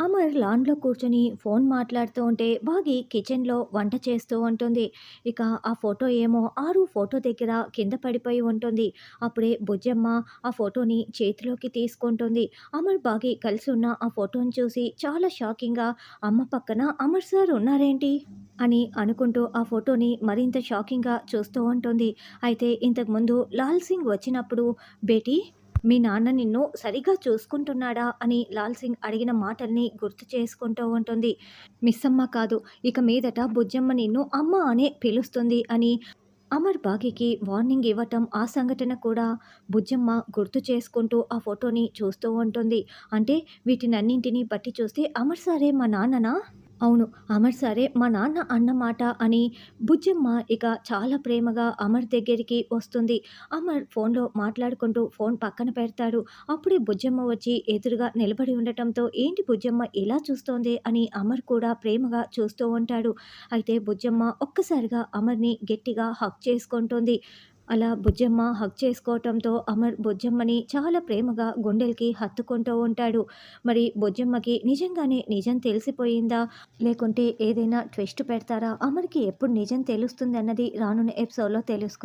అమర్ లాన్‌లో కూర్చొని ఫోన్ మాట్లాడుతూ ఉంటే, బాగి కిచెన్‌లో వంట చేస్తూ ఉంటుంది. ఇక ఆ ఫోటో ఏమో ఆరు ఫోటో దగ్గర కింద పడిపోయి ఉంటుంది. అప్పుడే బుజ్జమ్మ ఆ ఫోటోని చేతిలోకి తీసుకుంటుంది. అమర్, బాగి కలిసి ఉన్న ఆ ఫోటోని చూసి చాలా షాకింగ్‌గా, అమ్మ పక్కన అమర్ సార్ ఉన్నారేంటి అని అనుకుంటూ ఆ ఫోటోని మరింత షాకింగ్‌గా చూస్తూ ఉంటుంది. అయితే ఇంతకుముందు లాల్ సింగ్ వచ్చినప్పుడు, బేటీ, మీ నాన్న నిన్ను సరిగ్గా చూసుకుంటున్నాడా అని లాల్ సింగ్ అడిగిన మాటల్ని గుర్తు చేసుకుంటూ ఉంటుంది. మిస్సమ్మ కాదు, ఇక మీదట బుజ్జమ్మ నిన్ను అమ్మ అనే పిలుస్తుంది అని అమర్ బాగికి వార్నింగ్ ఇవ్వటం, ఆ సంఘటన కూడా బుజ్జమ్మ గుర్తు చేసుకుంటూ ఆ ఫోటోని చూస్తూ ఉంటుంది. అంటే వీటినన్నింటిని బట్టి చూస్తే అమర్ సారే మా నాన్ననా? అవును, అమర్ సారే మా నాన్న అన్నమాట అని బుజ్జమ్మ ఇక చాలా ప్రేమగా అమర్ దగ్గరికి వస్తుంది. అమర్ ఫోన్‌లో మాట్లాడుకుంటూ ఫోన్ పక్కన పెడతాడు. అప్పుడే బుజ్జమ్మ వచ్చి ఎదురుగా నిలబడి ఉండటంతో, ఏంటి బుజ్జమ్మ ఇలా చూస్తోంది అని అమర్ కూడా ప్రేమగా చూస్తూ ఉంటాడు. అయితే బుజ్జమ్మ ఒక్కసారిగా అమర్‌ని గట్టిగా హగ్ చేసుకుంటుంది. అలా బుజ్జమ్మ హగ్ చేసుకోవటంతో అమర్ బుజ్జమ్మని చాలా ప్రేమగా గుండెలకి హత్తుకుంటూ ఉంటాడు. మరి బుజ్జమ్మకి నిజంగానే నిజం తెలిసిపోయిందా? లేకుంటే ఏదైనా ట్విస్ట్ పెడతారా? అమర్‌కి ఎప్పుడు నిజం తెలుస్తుందన్నది రానున్న ఎపిసోడ్‌లో తెలుసుకుందాం.